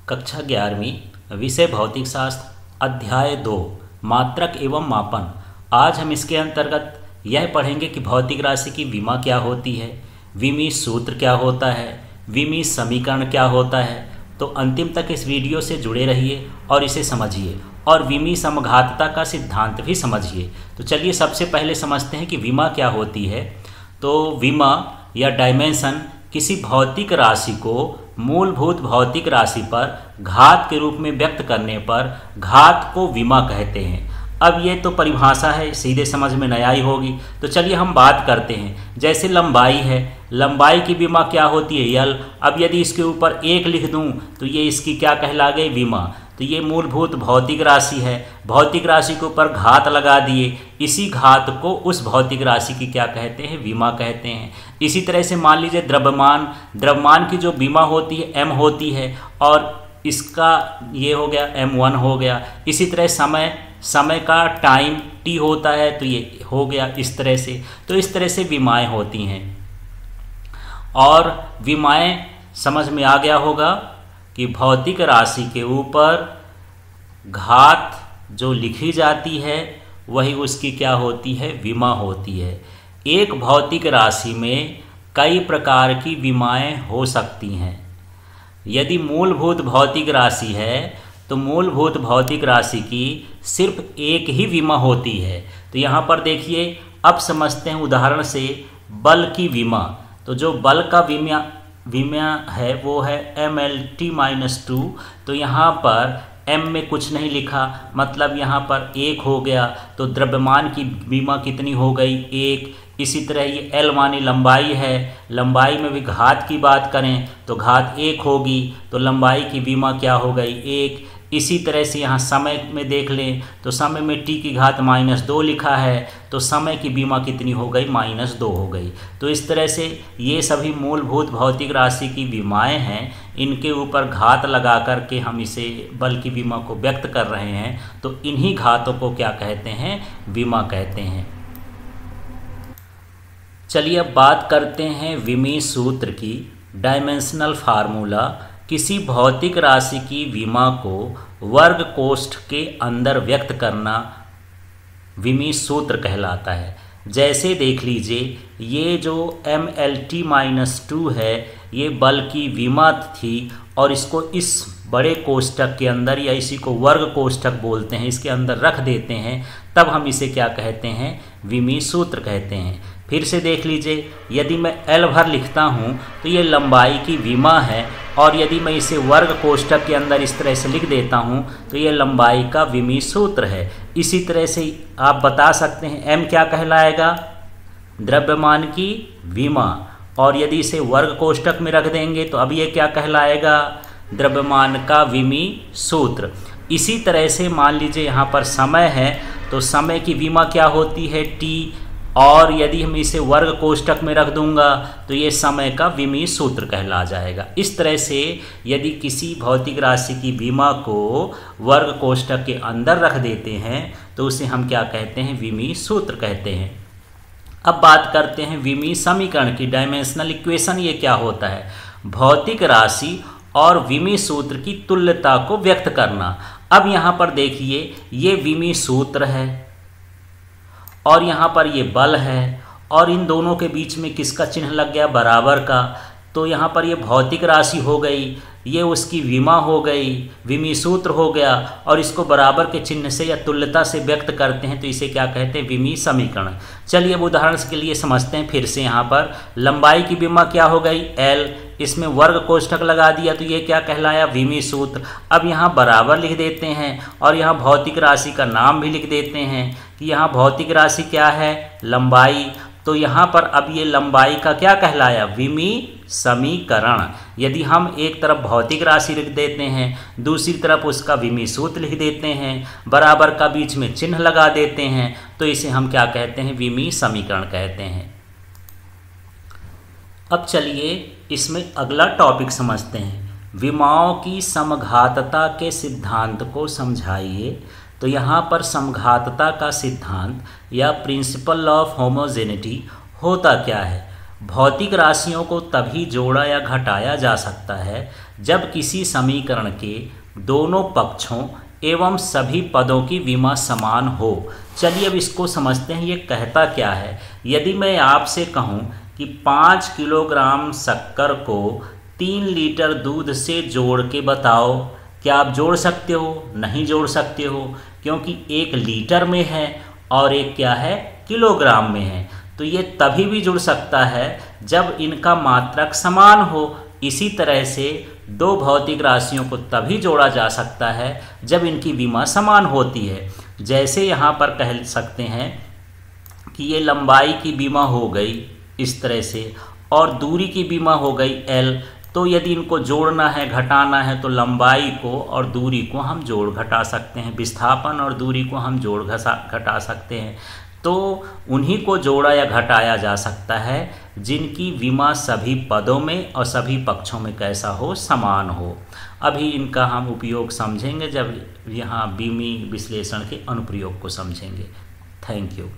कक्षा 11वीं विषय भौतिक शास्त्र अध्याय 2 मात्रक एवं मापन। आज हम इसके अंतर्गत यह पढ़ेंगे कि भौतिक राशि की विमा क्या होती है, विमीय सूत्र क्या होता है, विमीय समीकरण क्या होता है। तो अंतिम तक इस वीडियो से जुड़े रहिए और इसे समझिए और विमीय समघातता का सिद्धांत भी समझिए। तो चलिए सबसे पहले समझते हैं कि विमा क्या होती है। तो विमा या डायमेंशन किसी भौतिक राशि को मूलभूत भौतिक राशि पर घात के रूप में व्यक्त करने पर घात को विमा कहते हैं। अब ये तो परिभाषा है, सीधे समझ में नहीं आई होगी। तो चलिए हम बात करते हैं। जैसे लंबाई है, लंबाई की विमा क्या होती है, यल। अब यदि इसके ऊपर 1 लिख दूं तो ये इसकी क्या कहला गई, विमा। तो ये मूलभूत भौतिक राशि है। भौतिक राशि के ऊपर घात लगा दिए, इसी घात को उस भौतिक राशि की क्या कहते हैं, विमा कहते हैं। इसी तरह से मान लीजिए द्रव्यमान, द्रव्यमान की जो विमा होती है m होती है और इसका ये हो गया m1 हो गया। इसी तरह समय, समय का टाइम t होता है तो ये हो गया इस तरह से। तो इस तरह से विमाएँ होती हैं और विमाएँ समझ में आ गया होगा कि भौतिक राशि के ऊपर घात जो लिखी जाती है वही उसकी क्या होती है, विमा होती है। एक भौतिक राशि में कई प्रकार की विमाएँ हो सकती हैं। यदि मूलभूत भौतिक राशि है तो मूलभूत भौतिक राशि की सिर्फ एक ही विमा होती है। तो यहाँ पर देखिए, अब समझते हैं उदाहरण से बल की विमा। तो जो बल का विमा है वो है mLT-2। तो यहाँ पर m में कुछ नहीं लिखा, मतलब यहाँ पर 1 हो गया। तो द्रव्यमान की विमा कितनी हो गई, 1। इसी तरह ये L मानी लंबाई है, लंबाई में भी घात की बात करें तो घात 1 होगी। तो लंबाई की विमा क्या हो गई, 1। इसी तरह से यहाँ समय में देख लें तो समय में t की घात -2 लिखा है, तो समय की विमा कितनी हो गई, -2 हो गई। तो इस तरह से ये सभी मूलभूत भौतिक राशि की विमाएँ हैं। इनके ऊपर घात लगा कर के हम इसे बल की विमा को व्यक्त कर रहे हैं। तो इन्हीं घातों को क्या कहते हैं, विमा कहते हैं। चलिए अब बात करते हैं विमीय सूत्र की। डायमेंशनल फार्मूला किसी भौतिक राशि की विमा को वर्ग कोष्ठ के अंदर व्यक्त करना विमीय सूत्र कहलाता है। जैसे देख लीजिए, ये जो mLT-2 है ये बल की विमा थी और इसको इस बड़े कोष्ठक के अंदर, या इसी को वर्ग कोष्ठक बोलते हैं, इसके अंदर रख देते हैं, तब हम इसे क्या कहते हैं, विमीय सूत्र कहते हैं। फिर से देख लीजिए, यदि मैं L भर लिखता हूँ तो ये लंबाई की विमा है और यदि मैं इसे वर्ग कोष्ठक के अंदर इस तरह से लिख देता हूँ तो ये लंबाई का विमीय सूत्र है। इसी तरह से आप बता सकते हैं m क्या कहलाएगा, द्रव्यमान की विमा, और यदि इसे वर्ग कोष्ठक में रख देंगे तो अब ये क्या कहलाएगा, द्रव्यमान का विमीय सूत्र। इसी तरह से मान लीजिए यहाँ पर समय है तो समय की विमा क्या होती है, t, और यदि हम इसे वर्ग कोष्ठक में रख दूंगा तो ये समय का विमीय सूत्र कहला जाएगा। इस तरह से यदि किसी भौतिक राशि की विमा को वर्ग कोष्ठक के अंदर रख देते हैं तो उसे हम क्या कहते हैं, विमीय सूत्र कहते हैं। अब बात करते हैं विमीय समीकरण की। डायमेंशनल इक्वेशन ये क्या होता है, भौतिक राशि और विमीय सूत्र की तुल्यता को व्यक्त करना। अब यहाँ पर देखिए, ये विमीय सूत्र है और यहाँ पर ये बल है और इन दोनों के बीच में किसका चिन्ह लग गया, बराबर का। तो यहाँ पर ये भौतिक राशि हो गई, ये उसकी विमा हो गई, विमीय सूत्र हो गया, और इसको बराबर के चिन्ह से या तुल्यता से व्यक्त करते हैं तो इसे क्या कहते हैं, विमीय समीकरण। चलिए अब उदाहरण के लिए समझते हैं। फिर से यहाँ पर लंबाई की विमा क्या हो गई, L, इसमें वर्ग कोष्ठक लगा दिया तो ये क्या कहलाया, विमीय सूत्र। अब यहाँ बराबर लिख देते हैं और यहाँ भौतिक राशि का नाम भी लिख देते हैं कि यहाँ भौतिक राशि क्या है, लंबाई। तो यहाँ पर अब ये लंबाई का क्या कहलाया, विमीय समीकरण। यदि हम एक तरफ भौतिक राशि लिख देते हैं, दूसरी तरफ उसका विमीय सूत्र लिख देते हैं, बराबर का बीच में चिन्ह लगा देते हैं, तो इसे हम क्या कहते हैं, विमीय समीकरण कहते हैं। अब चलिए इसमें अगला टॉपिक समझते हैं, विमाओं की समघातता के सिद्धांत को समझाइए। तो यहाँ पर समघातता का सिद्धांत या प्रिंसिपल ऑफ होमोजेनिटी होता क्या है। भौतिक राशियों को तभी जोड़ा या घटाया जा सकता है जब किसी समीकरण के दोनों पक्षों एवं सभी पदों की विमा समान हो। चलिए अब इसको समझते हैं, ये कहता क्या है। यदि मैं आपसे कहूँ कि 5 किलोग्राम शक्कर को 3 लीटर दूध से जोड़ के बताओ, क्या आप जोड़ सकते हो? नहीं जोड़ सकते हो, क्योंकि एक लीटर में है और एक क्या है, किलोग्राम में है। तो ये तभी भी जुड़ सकता है जब इनका मात्रक समान हो। इसी तरह से दो भौतिक राशियों को तभी जोड़ा जा सकता है जब इनकी विमा समान होती है। जैसे यहाँ पर कह सकते हैं कि ये लंबाई की विमा हो गई इस तरह से और दूरी की विमा हो गई L। तो यदि इनको जोड़ना है, घटाना है, तो लंबाई को और दूरी को हम जोड़ घटा सकते हैं, विस्थापन और दूरी को हम जोड़ घटा सकते हैं। तो उन्हीं को जोड़ा या घटाया जा सकता है जिनकी विमा सभी पदों में और सभी पक्षों में कैसा हो, समान हो। अभी इनका हम उपयोग समझेंगे जब यहाँ विमी विश्लेषण के अनुप्रयोग को समझेंगे। Thank you.